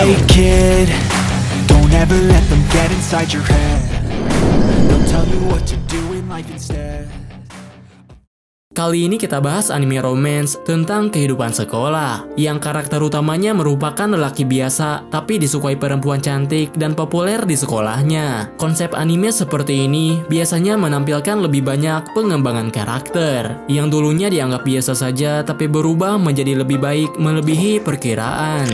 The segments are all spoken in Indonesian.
Hey kid, don't ever let them get inside your head. They'll tell you what to do in life instead. Kali ini kita bahas anime romance tentang kehidupan sekolah, yang karakter utamanya merupakan lelaki biasa tapi disukai perempuan cantik dan populer di sekolahnya. Konsep anime seperti ini biasanya menampilkan lebih banyak pengembangan karakter, yang dulunya dianggap biasa saja tapi berubah menjadi lebih baik melebihi perkiraan.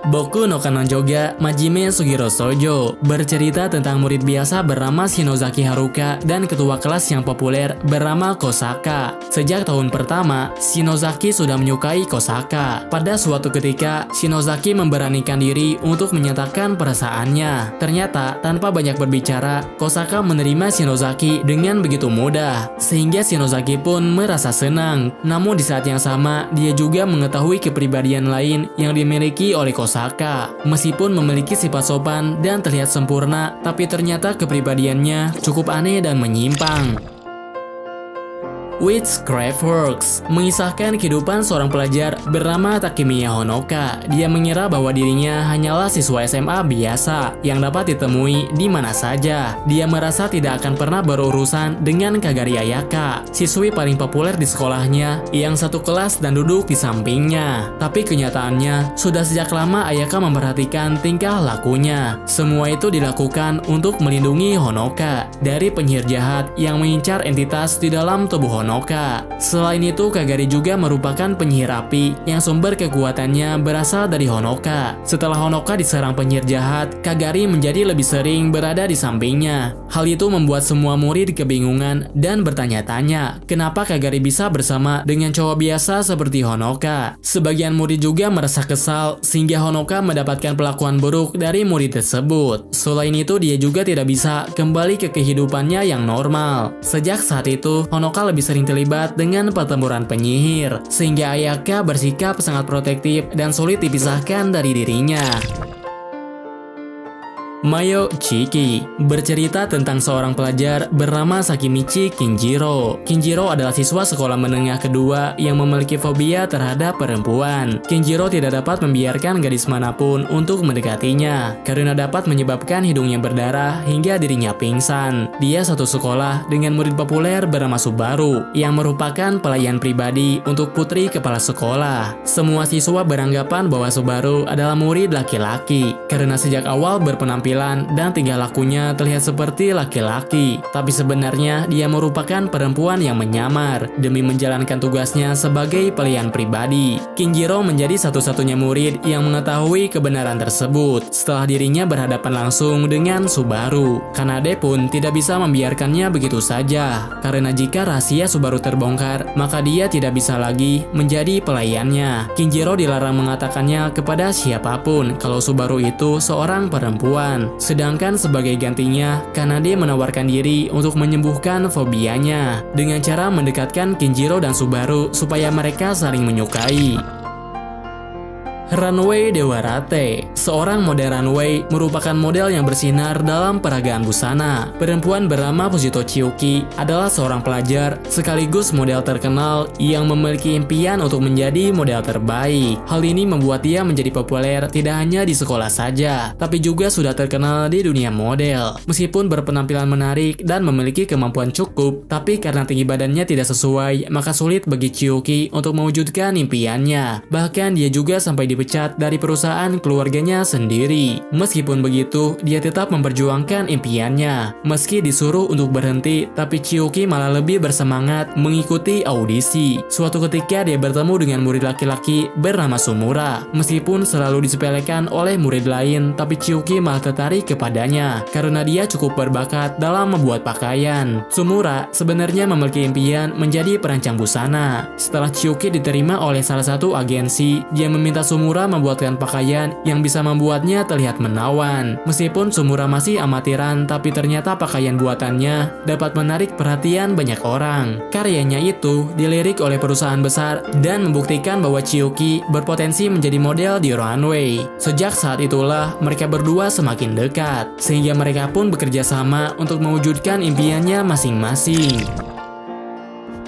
Boku no Kanon Jouga Majime Sugiro Shoujo bercerita tentang murid biasa bernama Shinozaki Haruka dan ketua kelas yang populer bernama Kosaka. Sejak tahun pertama, Shinozaki sudah menyukai Kosaka. Pada suatu ketika, Shinozaki memberanikan diri untuk menyatakan perasaannya. Ternyata, tanpa banyak berbicara, Kosaka menerima Shinozaki dengan begitu mudah, sehingga Shinozaki pun merasa senang. Namun di saat yang sama, dia juga mengetahui kepribadian lain yang dimiliki oleh Kosaka. Meskipun memiliki sifat sopan dan terlihat sempurna, tapi ternyata kepribadiannya cukup aneh dan menyimpang. Witchcraft Works mengisahkan kehidupan seorang pelajar bernama Takemiya Honoka. Dia mengira bahwa dirinya hanyalah siswa SMA biasa yang dapat ditemui di mana saja. Dia merasa tidak akan pernah berurusan dengan Kagari Ayaka, siswi paling populer di sekolahnya yang satu kelas dan duduk di sampingnya. Tapi kenyataannya, sudah sejak lama Ayaka memperhatikan tingkah lakunya. Semua itu dilakukan untuk melindungi Honoka dari penyihir jahat yang mengincar entitas di dalam tubuh Honoka. Selain itu, Kagari juga merupakan penyihir api yang sumber kekuatannya berasal dari Honoka. Setelah Honoka diserang penyihir jahat, Kagari menjadi lebih sering berada di sampingnya. Hal itu membuat semua murid kebingungan dan bertanya-tanya, kenapa Kagari bisa bersama dengan cowok biasa seperti Honoka. Sebagian murid juga merasa kesal sehingga Honoka mendapatkan perlakuan buruk dari murid tersebut. Selain itu, dia juga tidak bisa kembali ke kehidupannya yang normal. Sejak saat itu, Honoka lebih sering terlibat dengan pertempuran penyihir, sehingga Ayaka bersikap sangat protektif dan sulit dipisahkan dari dirinya. Mayo Chiki bercerita tentang seorang pelajar bernama Sakimichi Kinjiro. Kinjiro adalah siswa sekolah menengah kedua yang memiliki fobia terhadap perempuan. Kinjiro tidak dapat membiarkan gadis manapun untuk mendekatinya karena dapat menyebabkan hidungnya berdarah hingga dirinya pingsan. Dia satu sekolah dengan murid populer bernama Subaru yang merupakan pelayan pribadi untuk putri kepala sekolah. Semua siswa beranggapan bahwa Subaru adalah murid laki-laki karena sejak awal berpenampilan dan tingkah lakunya terlihat seperti laki-laki, tapi sebenarnya dia merupakan perempuan yang menyamar demi menjalankan tugasnya sebagai pelayan pribadi. Kinjiro menjadi satu-satunya murid yang mengetahui kebenaran tersebut setelah dirinya berhadapan langsung dengan Subaru. Kanade pun tidak bisa membiarkannya begitu saja, karena jika rahasia Subaru terbongkar, maka dia tidak bisa lagi menjadi pelayannya. Kinjiro dilarang mengatakannya kepada siapapun kalau Subaru itu seorang perempuan. Sedangkan sebagai gantinya, Kanade menawarkan diri untuk menyembuhkan fobianya dengan cara mendekatkan Kinjiro dan Subaru supaya mereka saling menyukai. Runway Dewarate, seorang model runway merupakan model yang bersinar dalam peragaan busana. Perempuan bernama Fujito Chiyuki adalah seorang pelajar sekaligus model terkenal yang memiliki impian untuk menjadi model terbaik. Hal ini membuat dia menjadi populer tidak hanya di sekolah saja, tapi juga sudah terkenal di dunia model. Meskipun berpenampilan menarik dan memiliki kemampuan cukup, tapi karena tinggi badannya tidak sesuai, maka sulit bagi Chiyuki untuk mewujudkan impiannya. Bahkan dia juga sampai dipecat dari perusahaan keluarganya sendiri. Meskipun begitu, dia tetap memperjuangkan impiannya. Meski disuruh untuk berhenti, tapi Chiyuki malah lebih bersemangat mengikuti audisi. Suatu ketika dia bertemu dengan murid laki-laki bernama Sumura. Meskipun selalu disepelekan oleh murid lain, tapi Chiyuki malah tertarik kepadanya karena dia cukup berbakat dalam membuat pakaian. Sumura sebenarnya memiliki impian menjadi perancang busana. Setelah Chiyuki diterima oleh salah satu agensi, dia meminta Sumura membuatkan pakaian yang bisa membuatnya terlihat menawan. Meskipun Sumura masih amatiran, tapi ternyata pakaian buatannya dapat menarik perhatian banyak orang. Karyanya itu dilirik oleh perusahaan besar dan membuktikan bahwa Chiyuki berpotensi menjadi model di runway. Sejak saat itulah mereka berdua semakin dekat, sehingga mereka pun bekerja sama untuk mewujudkan impiannya masing-masing.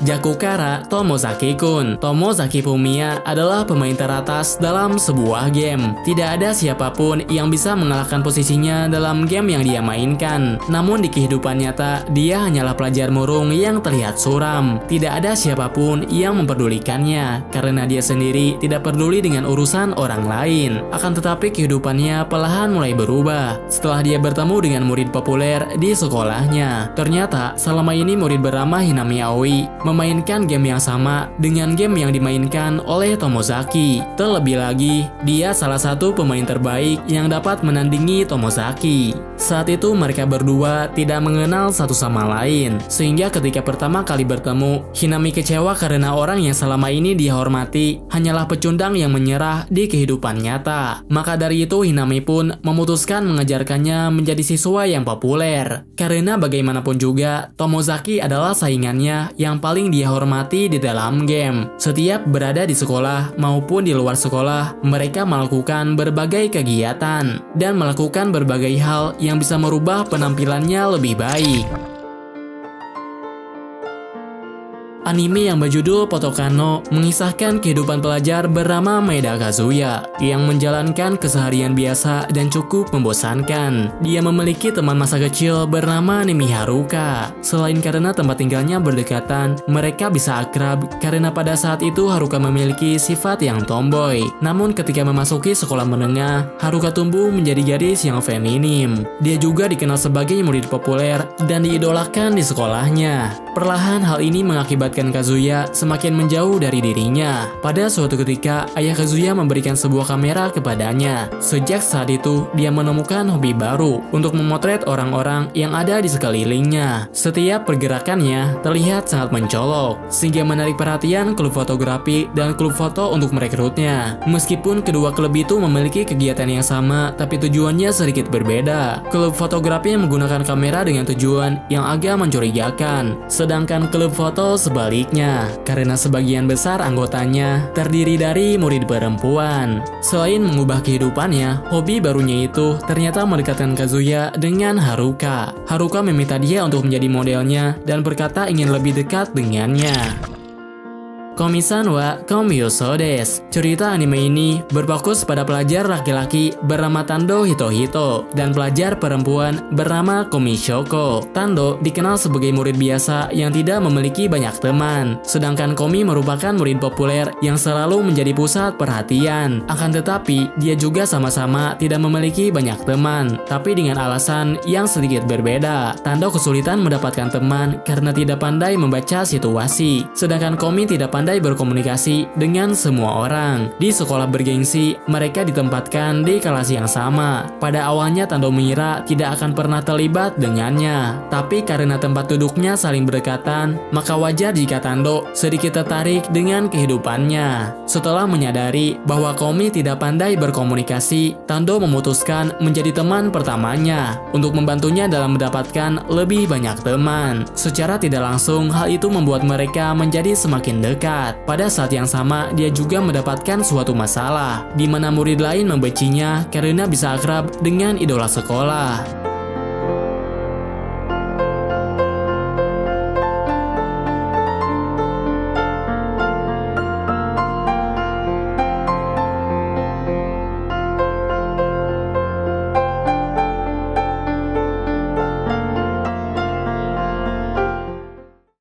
Jakukara Tomozaki-kun. Tomozaki Fumiya adalah pemain teratas dalam sebuah game. Tidak ada siapapun yang bisa mengalahkan posisinya dalam game yang dia mainkan. Namun di kehidupan nyata, dia hanyalah pelajar murung yang terlihat suram. Tidak ada siapapun yang memperdulikannya, karena dia sendiri tidak peduli dengan urusan orang lain. Akan tetapi kehidupannya perlahan mulai berubah setelah dia bertemu dengan murid populer di sekolahnya. Ternyata selama ini murid bernama Hinami Aoi memainkan game yang sama dengan game yang dimainkan oleh Tomozaki. Terlebih lagi, dia salah satu pemain terbaik yang dapat menandingi Tomozaki. Saat itu mereka berdua tidak mengenal satu sama lain, sehingga ketika pertama kali bertemu, Hinami kecewa karena orang yang selama ini dia hormati hanyalah pecundang yang menyerah di kehidupan nyata. Maka dari itu Hinami pun memutuskan mengajarkannya menjadi siswa yang populer. Karena bagaimanapun juga, Tomozaki adalah saingannya yang paling dia hormati di dalam game. Setiap berada di sekolah maupun di luar sekolah, mereka melakukan berbagai kegiatan dan melakukan berbagai hal yang bisa merubah penampilannya lebih baik. Anime yang berjudul Potokano mengisahkan kehidupan pelajar bernama Maeda Kazuya yang menjalankan keseharian biasa dan cukup membosankan. Dia memiliki teman masa kecil bernama Nemi Haruka. Selain karena tempat tinggalnya berdekatan, mereka bisa akrab karena pada saat itu Haruka memiliki sifat yang tomboy. Namun ketika memasuki sekolah menengah, Haruka tumbuh menjadi gadis yang feminim. Dia juga dikenal sebagai murid populer dan diidolakan di sekolahnya. Perlahan hal ini mengakibatkan Kazuya semakin menjauh dari dirinya. Pada suatu ketika, ayah Kazuya memberikan sebuah kamera kepadanya. Sejak saat itu, dia menemukan hobi baru untuk memotret orang-orang yang ada di sekelilingnya. Setiap pergerakannya terlihat sangat mencolok, sehingga menarik perhatian klub fotografi dan klub foto untuk merekrutnya. Meskipun kedua klub itu memiliki kegiatan yang sama, tapi tujuannya sedikit berbeda. Klub fotografi menggunakan kamera dengan tujuan yang agak mencurigakan, sedangkan klub foto sebaliknya, karena sebagian besar anggotanya terdiri dari murid perempuan. Selain mengubah kehidupannya, hobi barunya itu ternyata mendekatkan Kazuya dengan Haruka. Haruka meminta dia untuk menjadi modelnya dan berkata ingin lebih dekat dengannya. Komi-san wa Komyuso desu. Cerita anime ini berfokus pada pelajar laki-laki bernama Tando Hitohito dan pelajar perempuan bernama Komi Shoko. Tando dikenal sebagai murid biasa yang tidak memiliki banyak teman, sedangkan Komi merupakan murid populer yang selalu menjadi pusat perhatian. Akan tetapi, dia juga sama-sama tidak memiliki banyak teman, tapi dengan alasan yang sedikit berbeda. Tando kesulitan mendapatkan teman karena tidak pandai membaca situasi, sedangkan Komi tidak pandai berkomunikasi dengan semua orang. Di sekolah bergengsi, mereka ditempatkan di kelas yang sama. Pada awalnya Tando mengira tidak akan pernah terlibat dengannya, tapi karena tempat duduknya saling berdekatan, maka wajar jika Tando sedikit tertarik dengan kehidupannya. Setelah menyadari bahwa Komi tidak pandai berkomunikasi, Tando memutuskan menjadi teman pertamanya untuk membantunya dalam mendapatkan lebih banyak teman. Secara tidak langsung, hal itu membuat mereka menjadi semakin dekat. Pada saat yang sama, dia juga mendapatkan suatu masalah, di mana murid lain membencinya karena bisa akrab dengan idola sekolah.